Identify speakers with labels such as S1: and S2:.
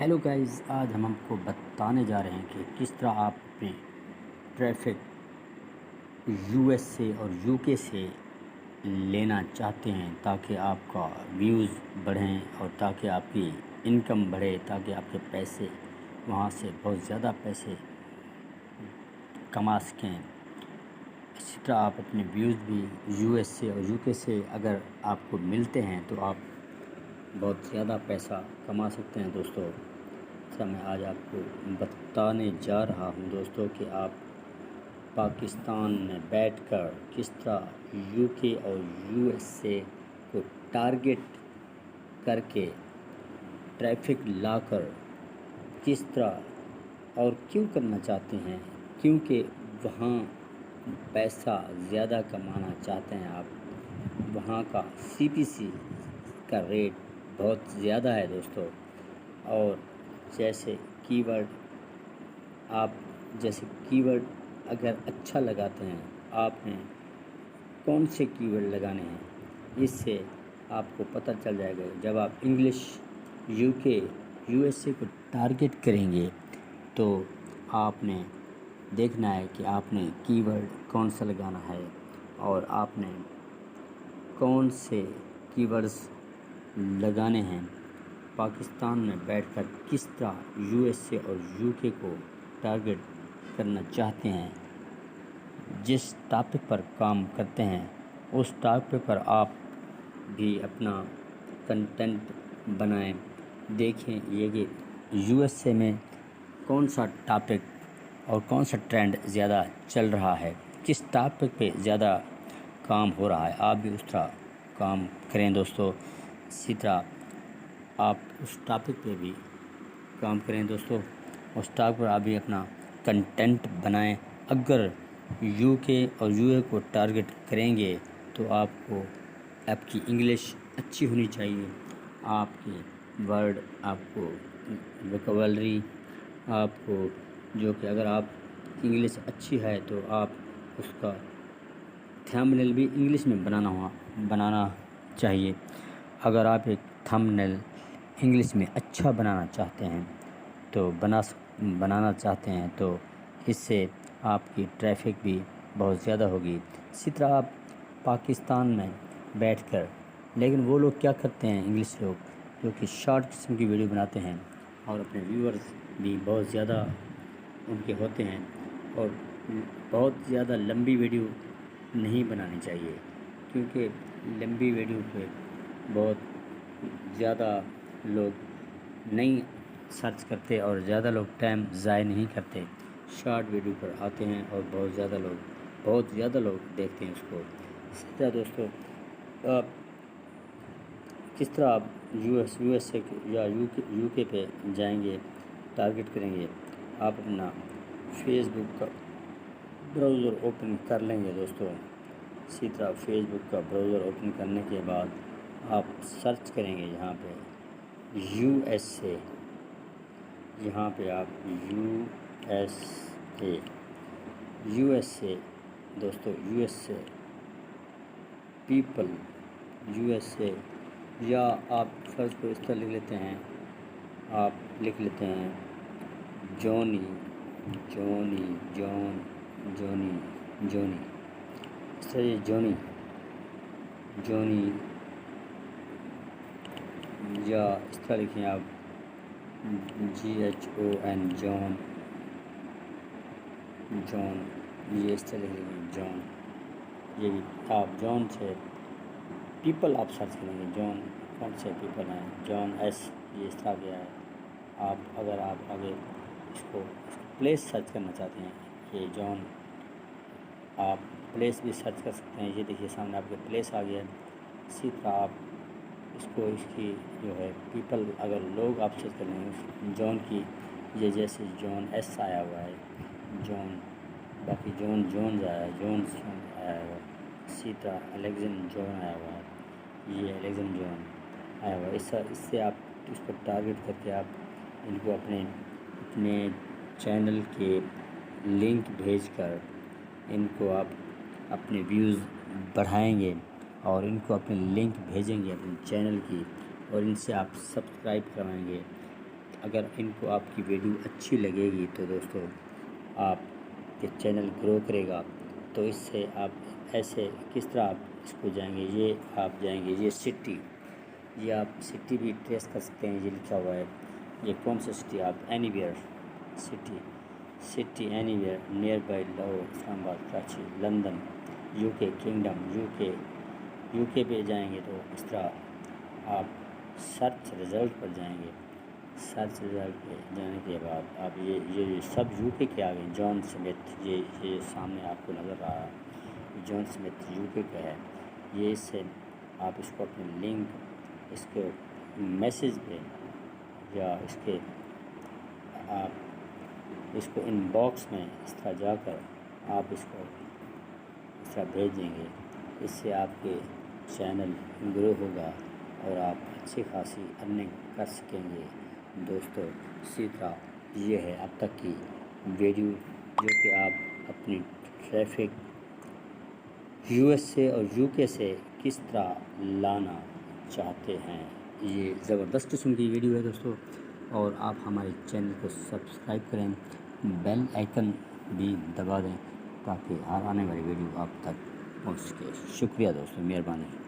S1: Hello guys, آج ہم آپ کو بتانے جا رہے ہیں کہ کس طرح آپ اپنے ٹریفک یو ایس سے اور یو کے سے لینا چاہتے ہیں تاکہ آپ کا ویوز بڑھیں اور تاکہ آپ کی انکم بڑھے، تاکہ آپ کے پیسے وہاں سے بہت زیادہ پیسے کما سکیں۔ اسی طرح آپ اپنے ویوز بھی یو ایس سے اور یو کے سے اگر آپ کو ملتے ہیں تو آپ بہت زیادہ پیسہ کما سکتے ہیں دوستو۔ میں آج آپ کو بتانے جا رہا ہوں دوستو کہ آپ پاکستان میں بیٹھ کر کس طرح یو کے اور یو ایس سے کو ٹارگٹ کر کے ٹریفک لا کر کس طرح اور کیوں کرنا چاہتے ہیں، کیونکہ وہاں پیسہ زیادہ کمانا چاہتے ہیں آپ۔ وہاں کا سی پی سی کا ریٹ بہت زیادہ ہے دوستو، اور جیسے کی ورڈ اگر اچھا لگاتے ہیں، آپ نے کون سے کی ورڈ لگانے ہیں، اس سے آپ کو پتہ چل جائے گا۔ جب آپ انگلش یو کے یو ایس اے کو ٹارگٹ کریں گے تو آپ نے دیکھنا ہے کہ آپ نے کی ورڈ کون سا لگانا ہے اور آپ نے کون سے کی ورڈز لگانے ہیں۔ پاکستان میں بیٹھ کر کس طرح یو ایس اے اور یو کے کو ٹارگٹ کرنا چاہتے ہیں، جس ٹاپک پر کام کرتے ہیں اس ٹاپک پر آپ بھی اپنا کنٹینٹ بنائیں۔ دیکھیں یہ کہ یو ایس اے میں کون سا ٹاپک اور کون سا ٹرینڈ زیادہ چل رہا ہے، کس ٹاپک پہ زیادہ کام ہو رہا ہے، آپ بھی اس طرح کام کریں دوستو۔ اسی طرح آپ اس ٹاپک پہ بھی کام کریں دوستو، اس ٹاپک پر آپ بھی اپنا کنٹینٹ بنائیں۔ اگر یو کے اور یو اے کو ٹارگٹ کریں گے تو آپ کی انگلش اچھی ہونی چاہیے، آپ کے ورڈ، آپ کو ووکیبلری، آپ کو جو کہ اگر آپ کی انگلش اچھی ہے تو آپ اس کا تھمبنیل بھی انگلش میں بنانا چاہیے۔ اگر آپ ایک تھمبنیل انگلش میں اچھا بنانا چاہتے ہیں تو اس سے آپ کی ٹریفک بھی بہت زیادہ ہوگی۔ اسی طرح آپ پاکستان میں بیٹھ کر، لیکن وہ لوگ کیا کرتے ہیں، انگلش لوگ جو کہ شارٹ قسم کی ویڈیو بناتے ہیں اور اپنے ویورز بھی بہت زیادہ ان کے ہوتے ہیں، اور بہت زیادہ لمبی ویڈیو نہیں بنانی چاہیے، کیونکہ لمبی ویڈیو پہ بہت زیادہ لوگ نہیں سرچ کرتے اور زیادہ لوگ ٹائم ضائع نہیں کرتے، شارٹ ویڈیو پر آتے ہیں اور بہت زیادہ لوگ دیکھتے ہیں اس کو۔ اسی طرح دوستو آپ کس طرح آپ یو ایس اے یا یو کے پہ جائیں گے، ٹارگٹ کریں گے، آپ اپنا فیس بک کا براؤزر اوپن کر لیں گے دوستو۔ اسی طرح فیس بک کا براؤزر اوپن کرنے کے بعد آپ سرچ کریں گے یہاں پہ یو ایس اے، یہاں پہ آپ یو ایس اے دوستو، U S a people, U S A, یا آپ سرچ کو اس طرح لکھ لیتے ہیں، آپ لکھ لیتے ہیں جونی اس طرح یہ جونی یا اس طرح لکھیں آپ GHON جون، یہ اس طرح لکھ لیں جون، یہ بھی آپ جون سے پیپل آپ سرچ کریں گے، جون کون سے پیپل ہیں، جون ایس، یہ اس طرح گیا ہے۔ اگر آپ آگے اس کو پلیس سرچ کرنا چاہتے ہیں، یہ جون، آپ پلیس بھی سرچ کر سکتے ہیں، یہ دیکھیے سامنے آپ کے پلیس آ گیا ہے۔ اسی طرح آپ اس کی جو ہے پیپل، اگر لوگ آپ سرچ کریں گے جون کی، یہ جیسے جون ایس آیا ہوا ہے، جون، باقی جونز آیا ہے، اسی طرح الیگزن جون آیا ہوا ہے، یہ الیگزن جون آیا ہوا ہے۔ اس سے آپ اس کو ٹارگٹ کر کے آپ ان کو اپنے چینل کے لنک بھیج کر ان کو آپ اپنے ویوز بڑھائیں گے اور ان کو اپنے لنک بھیجیں گے اپنے چینل کی، اور ان سے آپ سبسکرائب کروائیں گے اگر ان کو آپ کی ویڈیو اچھی لگے گی تو دوستو آپ کے چینل گرو کرے گا. تو اس سے آپ ایسے کس طرح آپ اس کو جائیں گے، یہ آپ جائیں گے یہ سٹی، یہ آپ سٹی بھی ٹریس کر سکتے ہیں. یہ لکھا ہوا ہے یہ کون سا سٹی، آپ anywhere city anywhere near by Lahore, Islamabad, Karachi, London, U K kingdom, U K پہ جائیں گے تو اس طرح آپ سرچ رزلٹ پر جائیں گے. سرچ رزلٹ پہ جانے کے بعد آپ یہ سب یو کے آ گئے. جان سمتھ، یہ سامنے آپ کو نظر رہا ہے، جان سمتھ یو کے کا ہے. یہ اس سے آپ اس کو اپنے لنک اس کے میسیج پہ یا اس کے آپ اس کو ان باکس میں اس طرح جا کر آپ اس کو اس طرح بھیج دیں گے. اس سے آپ کے چینل گرو ہوگا اور آپ اچھی خاصی ارننگ کر سکیں گے. دوستو اسی طرح یہ ہے اب تک کی ویڈیو جو کہ آپ اپنی ٹریفک یو ایس سے اور یو کے سے کس طرح لانا چاہتے ہیں. یہ زبردست قسم کی ویڈیو ہے دوستو، اور آپ ہمارے چینل کو سبسکرائب کریں، بیل آئیکن بھی دبا دیں تاکہ ہر آنے والی ویڈیو آپ تک پہنچ سکے. شکریہ دوستو، مہربانی.